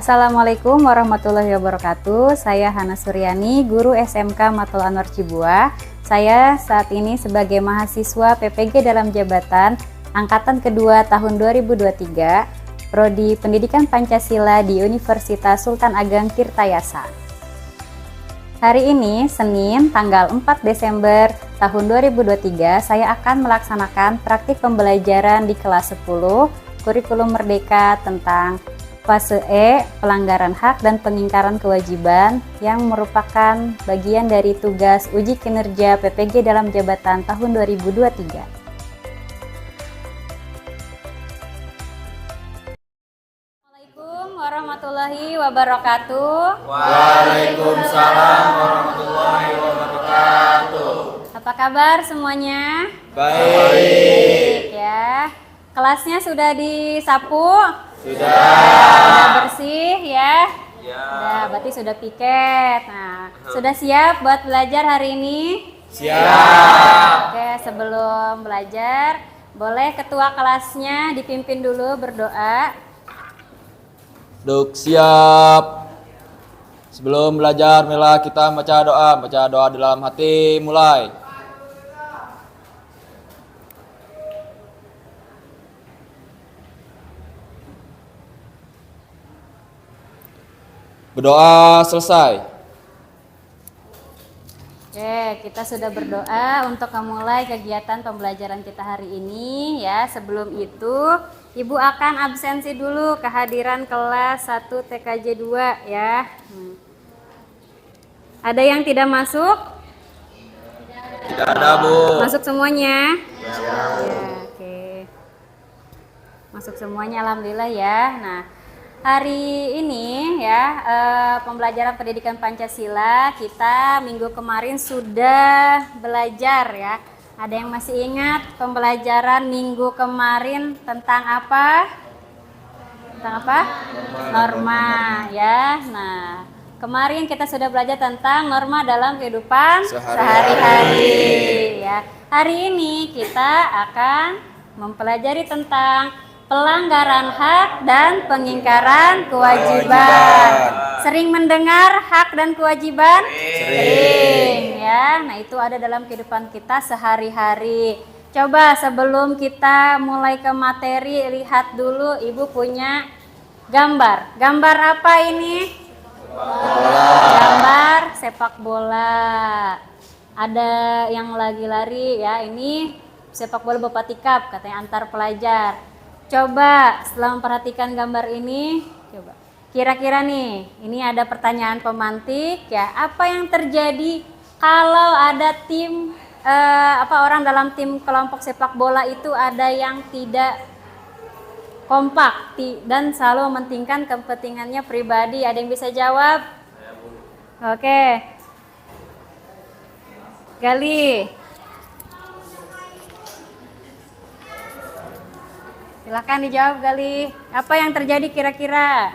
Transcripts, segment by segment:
Assalamualaikum warahmatullahi wabarakatuh. Saya Hana Suryani, guru SMK Matul Anwar Cibuah. Saya saat ini sebagai mahasiswa PPG dalam jabatan Angkatan Kedua tahun 2023, Prodi Pendidikan Pancasila di Universitas Sultan Ageng Tirtayasa. Hari ini, Senin, tanggal 4 Desember tahun 2023, saya akan melaksanakan praktik pembelajaran di kelas 10, Kurikulum Merdeka tentang Fase E, pelanggaran hak dan pengingkaran kewajiban yang merupakan bagian dari tugas uji kinerja PPG dalam jabatan tahun 2023. Assalamualaikum warahmatullahi wabarakatuh. Waalaikumsalam warahmatullahi wabarakatuh. Apa kabar semuanya? Baik. Ya. Kelasnya sudah disapu? Sudah bersih ya? Sudah, berarti sudah piket. Nah, sudah siap buat belajar hari ini? Siap. Oke, sebelum belajar, boleh ketua kelasnya dipimpin dulu berdoa. Duk siap. Sebelum belajar, marilah kita baca doa dalam hati, mulai. Berdoa selesai. Oke, kita sudah berdoa untuk memulai kegiatan pembelajaran kita hari ini ya. Sebelum itu, Ibu akan absensi dulu kehadiran kelas 1 TKJ 2 ya. Ada yang tidak masuk? Tidak ada, Bu. Masuk semuanya? Ya, oke. Masuk semuanya, alhamdulillah ya. Nah, hari ini ya pembelajaran pendidikan Pancasila kita minggu kemarin sudah belajar ya. Ada yang masih ingat pembelajaran minggu kemarin tentang apa? Tentang apa? Norma ya. Nah, kemarin kita sudah belajar tentang norma dalam kehidupan sehari-hari ya. Hari ini kita akan mempelajari tentang pelanggaran hak dan pengingkaran kewajiban. Sering mendengar hak dan kewajiban? Sering ya. Nah, itu ada dalam kehidupan kita sehari-hari. Coba sebelum kita mulai ke materi, lihat dulu Ibu punya gambar. Gambar apa ini? Gambar sepak bola. Ada yang lagi lari ya. Ini sepak bola berpatikap katanya antar pelajar. Coba setelah memperhatikan gambar ini, coba kira-kira nih, ini ada pertanyaan pemantik ya. Apa yang terjadi kalau ada tim orang dalam tim kelompok sepak bola itu ada yang tidak kompak dan selalu mementingkan kepentingannya pribadi? Ada yang bisa jawab? Oke. Gali. Silakan dijawab Gali. Apa yang terjadi kira-kira?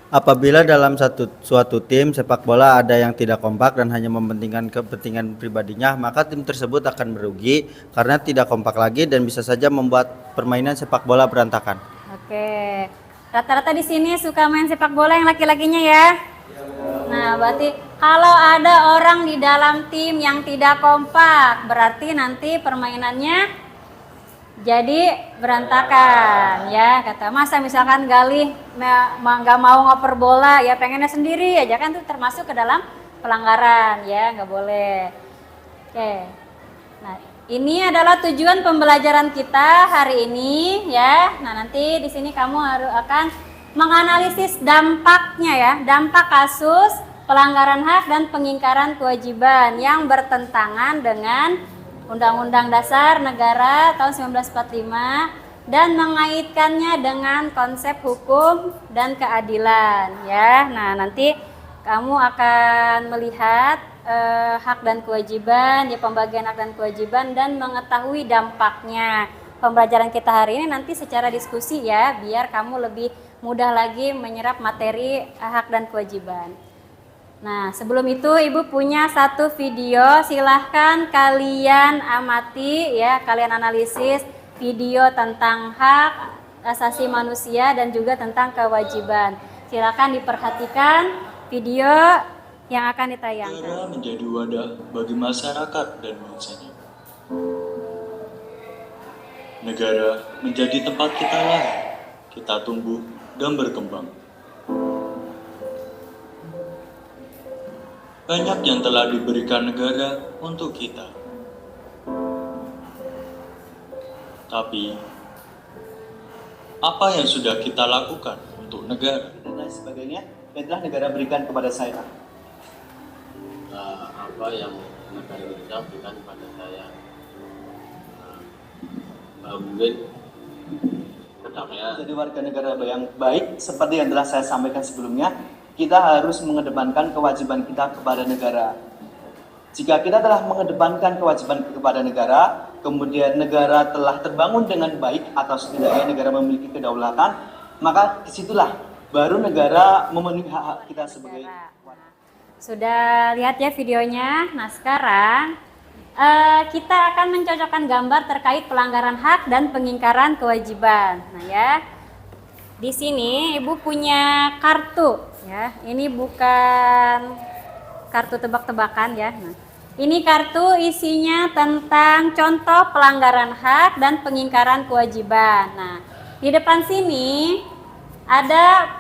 Apabila dalam suatu tim sepak bola ada yang tidak kompak dan hanya mementingkan kepentingan pribadinya, maka tim tersebut akan merugi karena tidak kompak lagi dan bisa saja membuat permainan sepak bola berantakan. Oke. Rata-rata di sini suka main sepak bola yang laki-lakinya ya? Nah, berarti kalau ada orang di dalam tim yang tidak kompak, berarti nanti permainannya jadi berantakan ya. Kata masa misalkan Galih nggak mau ngoper bola ya, pengennya sendiri aja kan, itu termasuk ke dalam pelanggaran ya, nggak boleh. Oke. Nah, ini adalah tujuan pembelajaran kita hari ini ya. Nah, nanti di sini kamu akan menganalisis dampaknya ya, dampak kasus pelanggaran hak dan pengingkaran kewajiban yang bertentangan dengan Undang-Undang Dasar Negara tahun 1945 dan mengaitkannya dengan konsep hukum dan keadilan ya. Nah, nanti kamu akan melihat hak dan kewajiban, ya pembagian hak dan kewajiban dan mengetahui dampaknya. Pembelajaran kita hari ini nanti secara diskusi ya, biar kamu lebih mudah lagi menyerap materi hak dan kewajiban. Nah, sebelum itu Ibu punya satu video, silahkan kalian amati ya, kalian analisis video tentang hak asasi manusia dan juga tentang kewajiban. Silakan diperhatikan video yang akan ditayangkan. Negara menjadi wadah bagi masyarakat dan bangsanya. Negara menjadi tempat kita lahir, kita tumbuh dan berkembang. Banyak yang telah diberikan negara untuk kita. Tapi, apa yang sudah kita lakukan untuk negara? Dan lain sebagainya yang telah negara berikan kepada saya. Apa yang negara Indonesia berikan kepada saya, mungkin Jadi warga negara yang baik seperti yang telah saya sampaikan sebelumnya, kita harus mengedepankan kewajiban kita kepada negara. Jika kita telah mengedepankan kewajiban kepada negara, kemudian negara telah terbangun dengan baik atau setidaknya negara memiliki kedaulatan, maka disitulah baru negara memenuhi hak-hak kita sebagai warga. Sudah lihat ya videonya? Nah sekarang kita akan mencocokkan gambar terkait pelanggaran hak dan pengingkaran kewajiban. Nah ya, di sini ibu punya kartu ya. Ini bukan kartu tebak-tebakan ya. Nah, ini kartu isinya tentang contoh pelanggaran hak dan pengingkaran kewajiban. Nah, di depan sini ada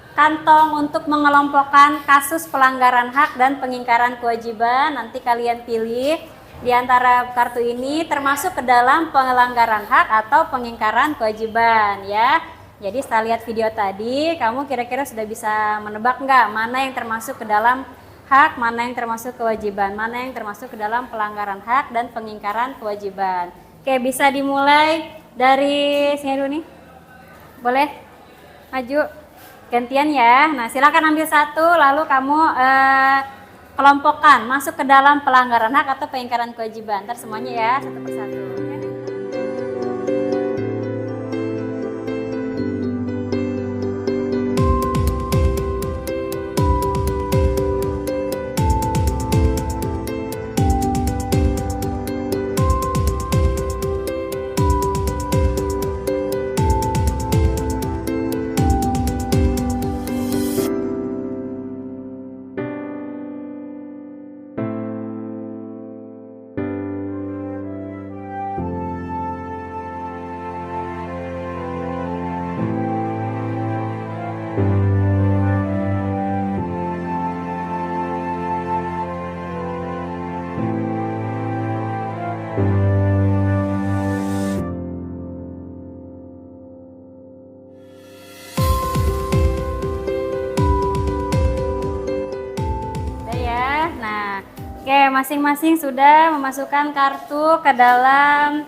kantong untuk mengelompokkan kasus pelanggaran hak dan pengingkaran kewajiban. Nanti kalian pilih di antara kartu ini termasuk ke dalam pelanggaran hak atau pengingkaran kewajiban ya. Jadi setelah lihat video tadi, kamu kira-kira sudah bisa menebak nggak mana yang termasuk ke dalam hak, mana yang termasuk kewajiban, mana yang termasuk ke dalam pelanggaran hak dan pengingkaran kewajiban. Oke, bisa dimulai dari sini dulu nih. Boleh? Maju. Gantian ya. Nah, silakan ambil satu, lalu kamu kelompokkan masuk ke dalam pelanggaran hak atau pengingkaran kewajiban. Ntar semuanya ya, satu persatu. Oke, masing-masing sudah memasukkan kartu ke dalam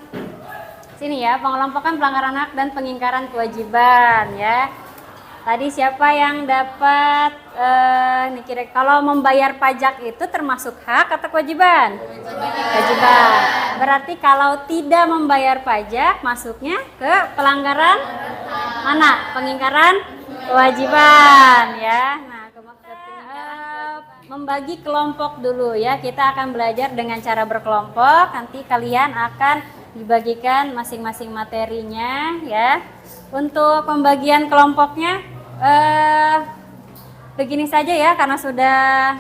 sini ya, pengelompokan pelanggaran hak dan pengingkaran kewajiban ya. Tadi siapa yang dapat nih kira kalau membayar pajak itu termasuk hak atau kewajiban? Kewajiban. Berarti kalau tidak membayar pajak masuknya ke pelanggaran mana? Pengingkaran kewajiban ya. Nah, membagi kelompok dulu ya. Kita akan belajar dengan cara berkelompok. Nanti kalian akan dibagikan masing-masing materinya ya. Untuk pembagian kelompoknya begini saja ya, karena sudah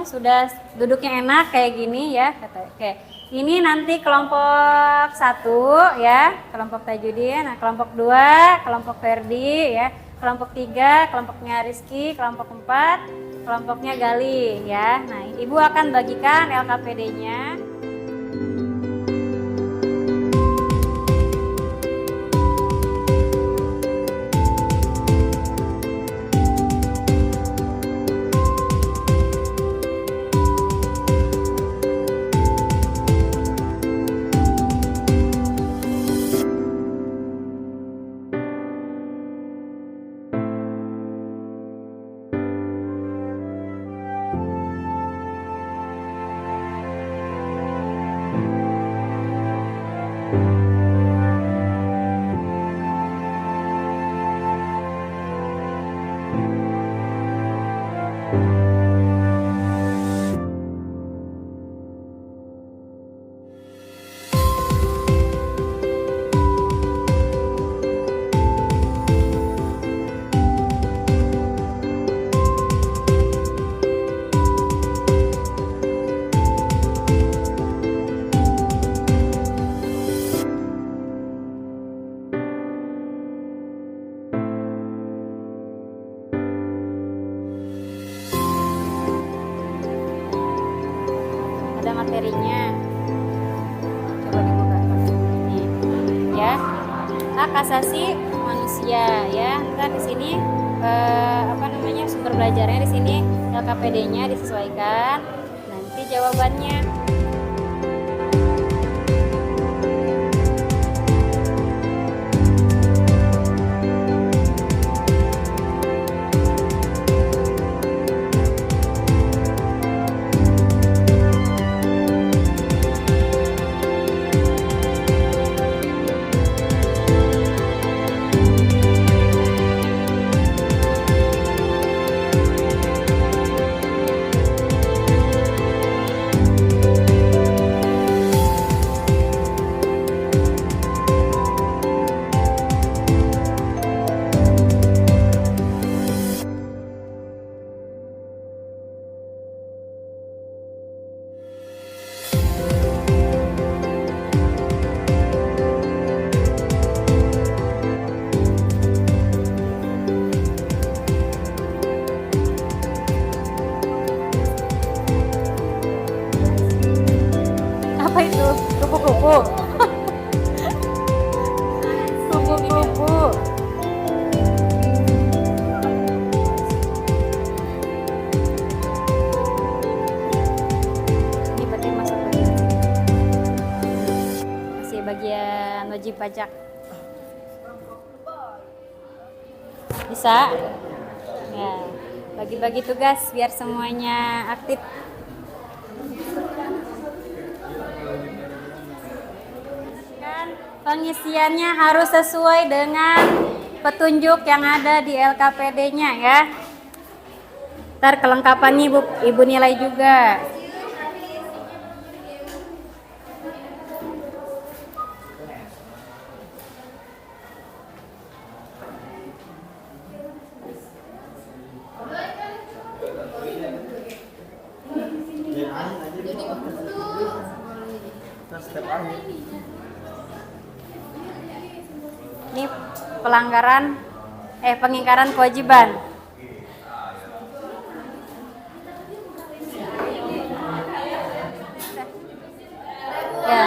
sudah duduknya enak kayak gini ya. Oke. Ini nanti kelompok 1 ya, kelompok Tajudin. Nah, kelompok 2 kelompok Ferdi ya. Kelompok 3 kelompoknya Rizky, kelompok 4 kelompoknya Gali ya. Nah, Ibu akan bagikan LKPD-nya. hak asasi manusia ya. Ntar di sini sumber belajarnya di sini LKPD-nya disesuaikan. Nanti jawabannya. Apa itu? Kupu-kupu. Kupu-kupu. Ini berarti masuk bagian sini. Masih bagian wajib pajak. Bisa? Ya. Bagi-bagi tugas biar semuanya aktif. Pengisiannya harus sesuai dengan petunjuk yang ada di LKPD-nya ya. Ntar kelengkapannya ibu nilai juga. Ini pengingkaran kewajiban. Ya.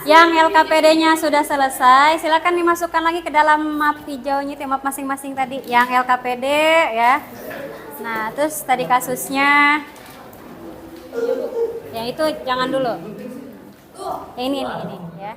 Yang LKPD-nya sudah selesai, silakan dimasukkan lagi ke dalam map hijaunya, map masing-masing tadi. Yang LKPD ya. Nah, terus tadi kasusnya, yang itu jangan dulu. Ini ya.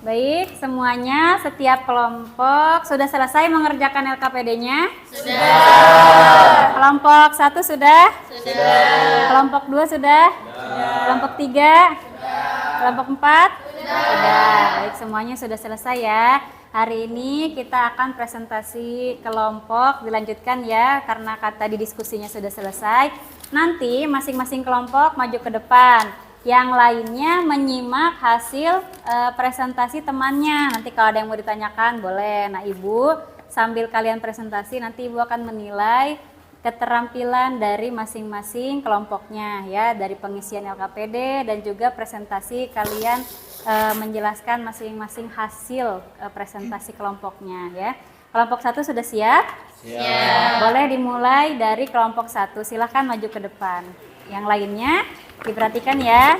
Baik, semuanya, setiap kelompok sudah selesai mengerjakan LKPD-nya? Sudah. Kelompok 1 sudah? Sudah. Kelompok 2 sudah? Sudah. Kelompok 3? Sudah. Kelompok 4? Sudah. Baik, semuanya sudah selesai ya. Hari ini kita akan presentasi kelompok, dilanjutkan ya, karena tadi diskusinya sudah selesai. Nanti masing-masing kelompok maju ke depan. Yang lainnya menyimak hasil presentasi temannya. Nanti kalau ada yang mau ditanyakan boleh. Nah, Ibu sambil kalian presentasi nanti Ibu akan menilai keterampilan dari masing-masing kelompoknya ya, dari pengisian LKPD dan juga presentasi kalian menjelaskan masing-masing hasil presentasi kelompoknya ya. Kelompok 1 sudah siap? Siap. Boleh dimulai dari kelompok 1. Silahkan maju ke depan. Yang lainnya diperhatikan ya.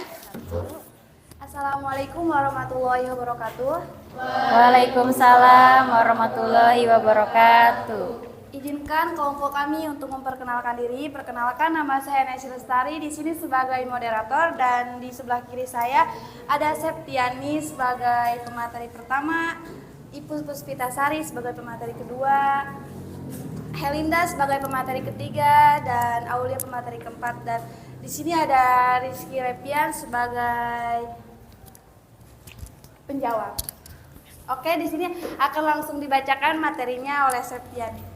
Assalamualaikum warahmatullahi wabarakatuh. Waalaikumsalam warahmatullahi wabarakatuh. Izinkan kelompok kami untuk memperkenalkan diri. Perkenalkan, nama saya Nesi Lestari, di sini sebagai moderator, dan di sebelah kiri saya ada Septiani sebagai pemateri pertama, Ibu Puspitasari sebagai pemateri kedua, Helinda sebagai pemateri ketiga, dan Aulia pemateri keempat. Dan di sini ada Rizky Repian sebagai penjawab. Oke, di sini akan langsung dibacakan materinya oleh Septiani.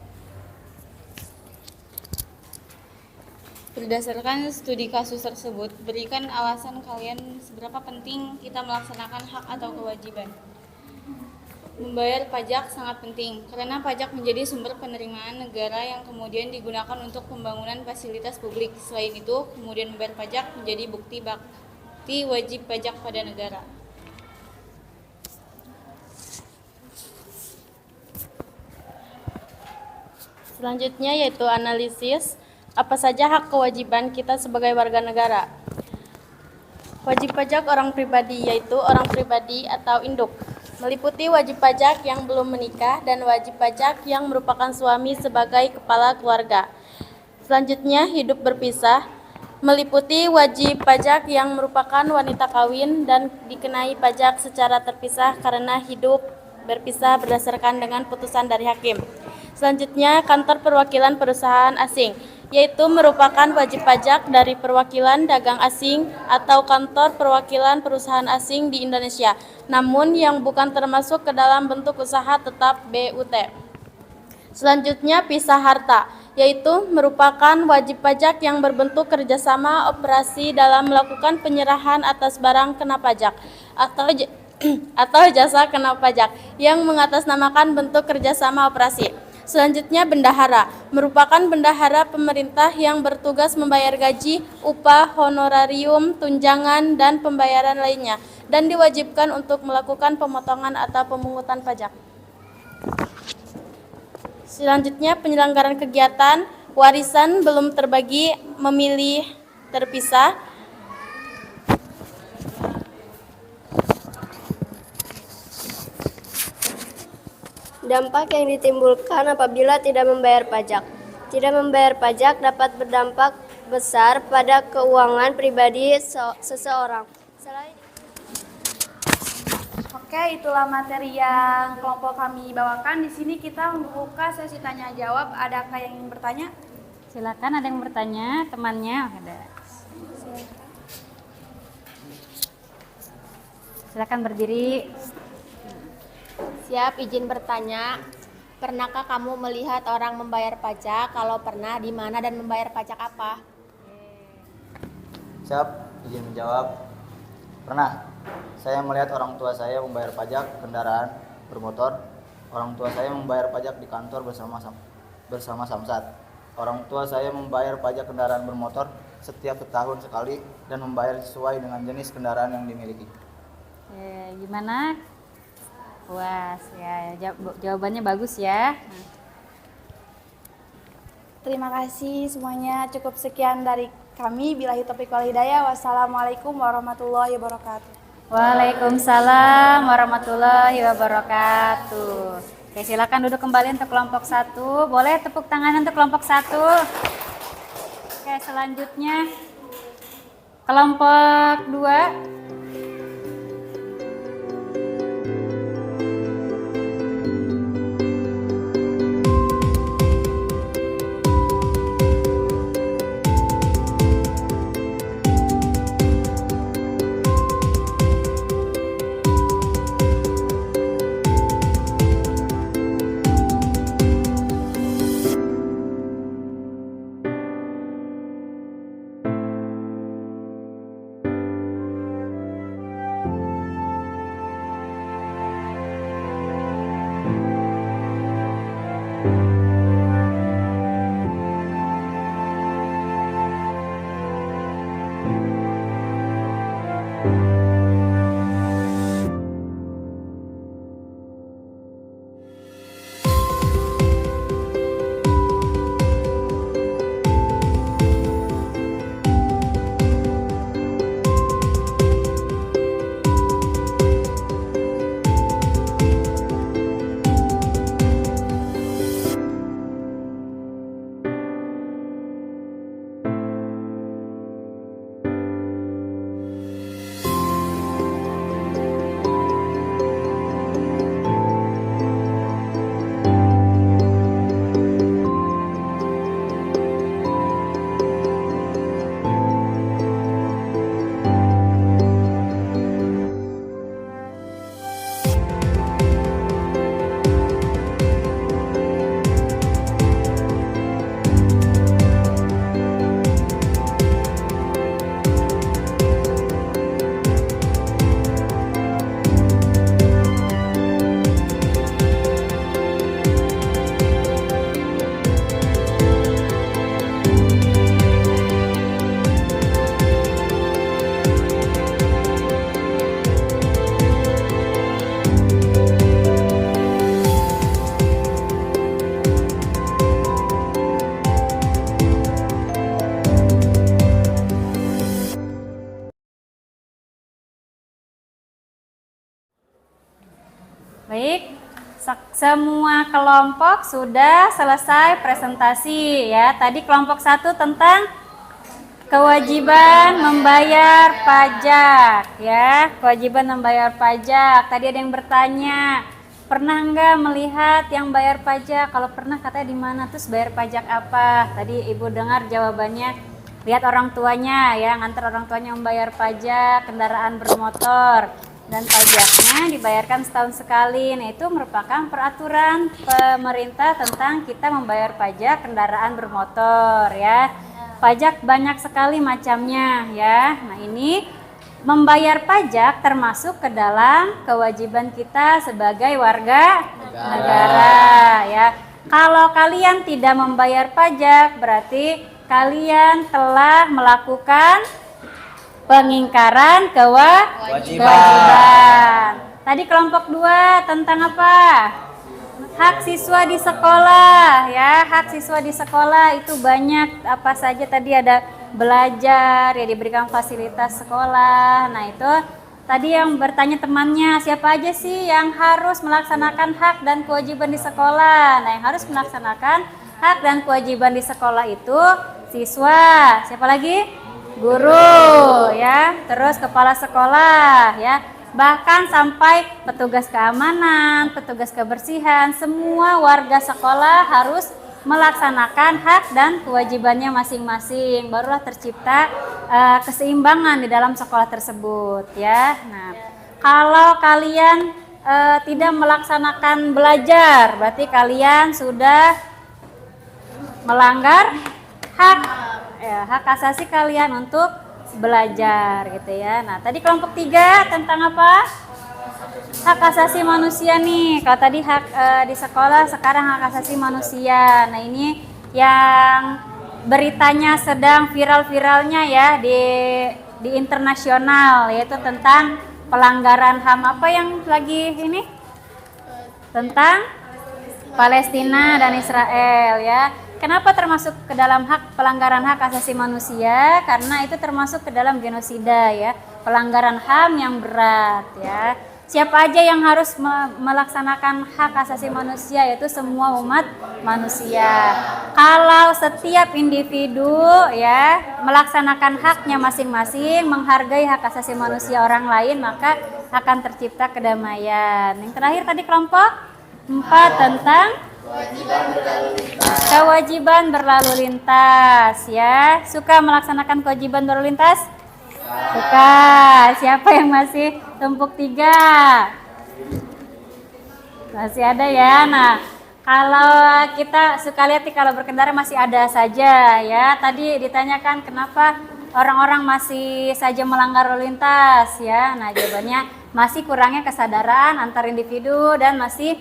Berdasarkan studi kasus tersebut, berikan alasan kalian seberapa penting kita melaksanakan hak atau kewajiban. Membayar pajak sangat penting, karena pajak menjadi sumber penerimaan negara yang kemudian digunakan untuk pembangunan fasilitas publik. Selain itu, kemudian membayar pajak menjadi bukti bakti wajib pajak pada negara. Selanjutnya yaitu analisis apa saja hak kewajiban kita sebagai warga negara. Wajib pajak orang pribadi yaitu orang pribadi atau induk. meliputi wajib pajak yang belum menikah dan wajib pajak yang merupakan suami sebagai kepala keluarga. Selanjutnya, hidup berpisah, meliputi wajib pajak yang merupakan wanita kawin dan dikenai pajak secara terpisah karena hidup berpisah berdasarkan dengan putusan dari hakim. Selanjutnya, kantor perwakilan perusahaan asing, yaitu merupakan wajib pajak dari perwakilan dagang asing atau kantor perwakilan perusahaan asing di Indonesia, namun yang bukan termasuk ke dalam bentuk usaha tetap BUT. Selanjutnya, pisah harta, yaitu merupakan wajib pajak yang berbentuk kerjasama operasi dalam melakukan penyerahan atas barang kena pajak atau jasa kena pajak yang mengatasnamakan bentuk kerjasama operasi. Selanjutnya, bendahara merupakan bendahara pemerintah yang bertugas membayar gaji, upah, honorarium, tunjangan, dan pembayaran lainnya, dan diwajibkan untuk melakukan pemotongan atau pemungutan pajak. Selanjutnya, penyelenggaraan kegiatan warisan belum terbagi memilih terpisah. Dampak yang ditimbulkan apabila tidak membayar pajak. Tidak membayar pajak dapat berdampak besar pada keuangan pribadi seseorang. Oke, itulah materi yang kelompok kami bawakan. Di sini kita membuka sesi tanya jawab. Adakah yang ingin bertanya? Silakan, ada yang bertanya, temannya ada. Silakan berdiri. Siap, izin bertanya. Pernahkah kamu melihat orang membayar pajak? Kalau pernah, di mana dan membayar pajak apa? Siap, izin menjawab. Pernah. Saya melihat orang tua saya membayar pajak kendaraan bermotor. Orang tua saya membayar pajak di kantor bersama Samsat. Orang tua saya membayar pajak kendaraan bermotor setiap setahun sekali dan membayar sesuai dengan jenis kendaraan yang dimiliki. Gimana? Puas ya, jawabannya bagus ya. Terima kasih semuanya. Cukup sekian dari kami. Billahi taufiq wal hidayah. Wassalamualaikum warahmatullahi wabarakatuh. Waalaikumsalam warahmatullahi wabarakatuh. Oke, silakan duduk kembali untuk kelompok 1. Boleh tepuk tangan untuk kelompok 1. Oke, selanjutnya kelompok 2. Baik, semua kelompok sudah selesai presentasi ya. Tadi kelompok 1 tentang kewajiban membayar pajak ya. Kewajiban membayar pajak. Tadi ada yang bertanya, pernah nggak melihat yang bayar pajak? Kalau pernah katanya di mana? Terus bayar pajak apa? Tadi Ibu dengar jawabannya, lihat orang tuanya ya, nganter orang tuanya membayar pajak kendaraan bermotor. Dan pajaknya dibayarkan setahun sekali. Nah, itu merupakan peraturan pemerintah tentang kita membayar pajak kendaraan bermotor ya. Pajak banyak sekali macamnya ya. Nah, ini membayar pajak termasuk ke dalam kewajiban kita sebagai warga negara ya. Kalau kalian tidak membayar pajak, berarti kalian telah melakukan pengingkaran kewajiban. Tadi kelompok 2 tentang apa? Hak siswa di sekolah ya. Hak siswa di sekolah itu banyak, apa saja tadi ada belajar ya, diberikan fasilitas sekolah. Nah, itu tadi yang bertanya temannya, siapa aja sih yang harus melaksanakan hak dan kewajiban di sekolah? Nah, yang harus melaksanakan hak dan kewajiban di sekolah itu siswa. Siapa lagi? Guru ya, terus kepala sekolah ya, bahkan sampai petugas keamanan, petugas kebersihan, semua warga sekolah harus melaksanakan hak dan kewajibannya masing-masing. Barulah tercipta keseimbangan di dalam sekolah tersebut ya. Nah, kalau kalian tidak melaksanakan belajar, berarti kalian sudah melanggar hak ya, hak asasi kalian untuk belajar gitu ya. Nah, tadi kelompok 3 tentang apa? Hak asasi manusia nih. Kalau tadi hak di sekolah, sekarang hak asasi manusia. Nah, ini yang beritanya sedang viral-viralnya ya di internasional, yaitu tentang pelanggaran HAM. Apa yang lagi ini? Tentang Palestina dan Israel ya. Kenapa termasuk ke dalam pelanggaran hak asasi manusia? Karena itu termasuk ke dalam genosida ya, pelanggaran HAM yang berat ya. Siapa aja yang harus melaksanakan hak asasi manusia? Yaitu semua umat manusia. Kalau setiap individu ya melaksanakan haknya masing-masing, menghargai hak asasi manusia orang lain, maka akan tercipta kedamaian. Yang terakhir tadi kelompok 4 tentang kewajiban berlalu lintas ya. Suka melaksanakan kewajiban berlalu lintas? Suka. Siapa yang masih tumpuk 3? Masih ada ya. Nah, kalau kita suka lihat nih, kalau berkendara masih ada saja ya. Tadi ditanyakan kenapa orang-orang masih saja melanggar lalu lintas ya. Nah, jawabannya masih kurangnya kesadaran antar individu dan masih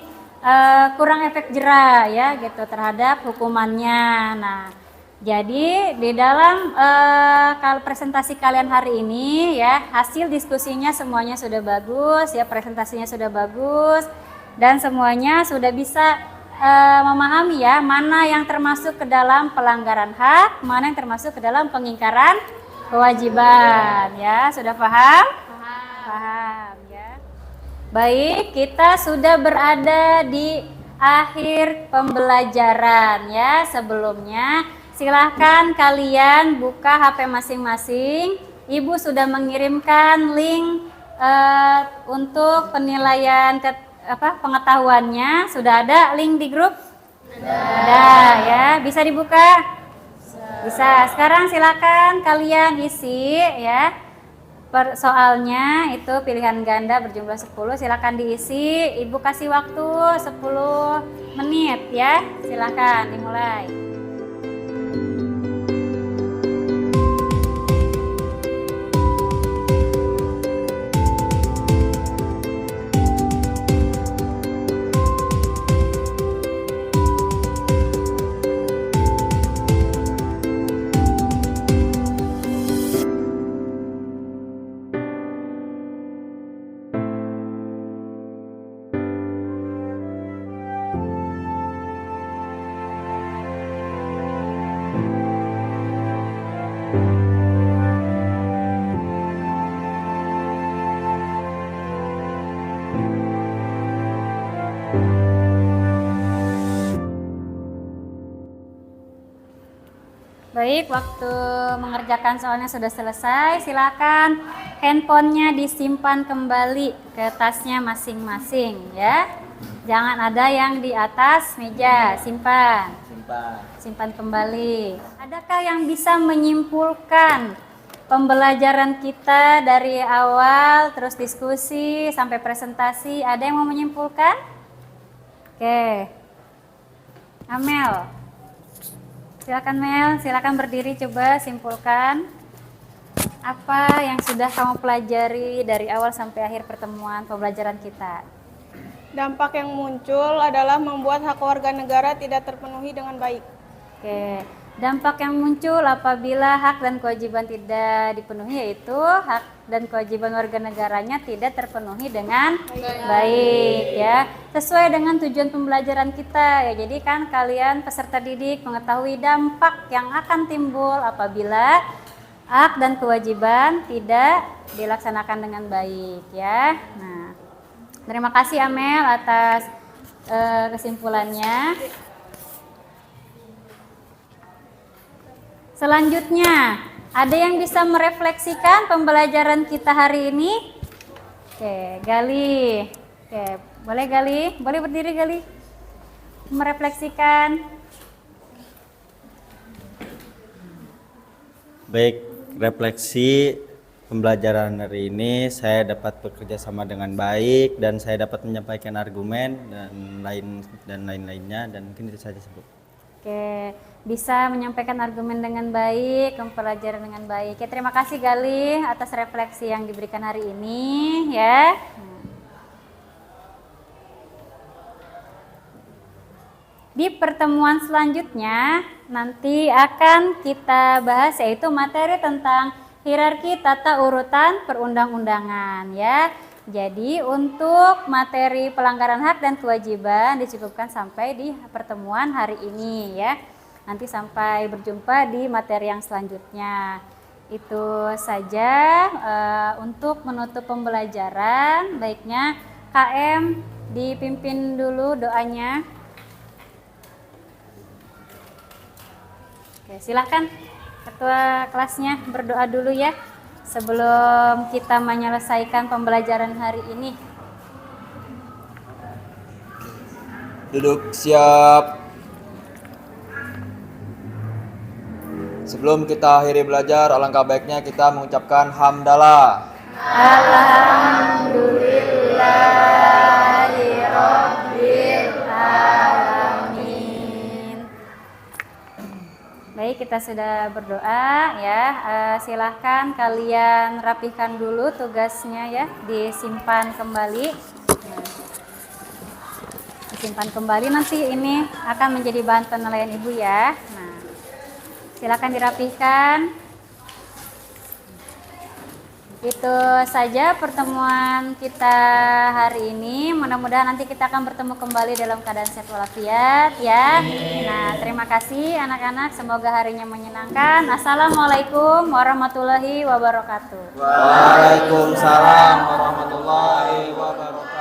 kurang efek jera ya gitu terhadap hukumannya. Nah, jadi di dalam presentasi kalian hari ini ya, hasil diskusinya semuanya sudah bagus ya, presentasinya sudah bagus dan semuanya sudah bisa memahami ya mana yang termasuk ke dalam pelanggaran hak, mana yang termasuk ke dalam pengingkaran kewajiban ya. Sudah paham? Paham ya. Baik, kita sudah berada di akhir pembelajaran ya. Sebelumnya silahkan kalian buka HP masing-masing. Ibu sudah mengirimkan link untuk penilaian pengetahuannya. Sudah ada link di grup? Ada ya. Bisa dibuka? Bisa. Sekarang silakan kalian isi ya. Soalnya itu pilihan ganda berjumlah 10, silakan diisi. Ibu kasih waktu 10 menit ya. Silakan dimulai. Baik, waktu mengerjakan soalnya sudah selesai. Silakan handphonenya disimpan kembali ke tasnya masing-masing ya. Jangan ada yang di atas meja, simpan. Simpan kembali. Adakah yang bisa menyimpulkan pembelajaran kita dari awal terus diskusi sampai presentasi? Ada yang mau menyimpulkan? Oke. Amel. Silakan Mel, silakan berdiri coba simpulkan apa yang sudah kamu pelajari dari awal sampai akhir pertemuan pembelajaran kita. Dampak yang muncul adalah membuat hak warga negara tidak terpenuhi dengan baik. Oke, dampak yang muncul apabila hak dan kewajiban tidak dipenuhi yaitu hak dan kewajiban warga negaranya tidak terpenuhi dengan baik ya. Sesuai dengan tujuan pembelajaran kita ya. Jadi kan kalian peserta didik mengetahui dampak yang akan timbul apabila hak dan kewajiban tidak dilaksanakan dengan baik ya. Nah, terima kasih Amel atas kesimpulannya. Selanjutnya, ada yang bisa merefleksikan pembelajaran kita hari ini? Oke, Gali. Oke, boleh Gali? Boleh berdiri Gali? Merefleksikan. Baik, refleksi pembelajaran hari ini saya dapat bekerja sama dengan baik dan saya dapat menyampaikan argumen dan lain-lainnya dan mungkin itu saja sebut. Oke, bisa menyampaikan argumen dengan baik, pembelajaran dengan baik. Ya, terima kasih Gali atas refleksi yang diberikan hari ini ya. Di pertemuan selanjutnya nanti akan kita bahas yaitu materi tentang hierarki tata urutan perundang-undangan ya. Jadi untuk materi pelanggaran hak dan kewajiban dicukupkan sampai di pertemuan hari ini ya. Nanti sampai berjumpa di materi yang selanjutnya. Itu saja untuk menutup pembelajaran. Baiknya KM dipimpin dulu doanya. Oke, silahkan ketua kelasnya berdoa dulu ya sebelum kita menyelesaikan pembelajaran hari ini. Duduk siap. Sebelum kita akhiri belajar, alangkah baiknya kita mengucapkan hamdalah. Alhamdulillahirabbil alamin. Baik, kita sudah berdoa ya. Silahkan kalian rapihkan dulu tugasnya ya, disimpan kembali. Disimpan kembali, nanti ini akan menjadi bahan penilaian Ibu ya. Nah, silakan dirapihkan. Itu saja pertemuan kita hari ini. Mudah-mudahan nanti kita akan bertemu kembali dalam keadaan sehat walafiat ya. Nah, terima kasih anak-anak. Semoga harinya menyenangkan. Assalamualaikum warahmatullahi wabarakatuh. Waalaikumsalam warahmatullahi wabarakatuh.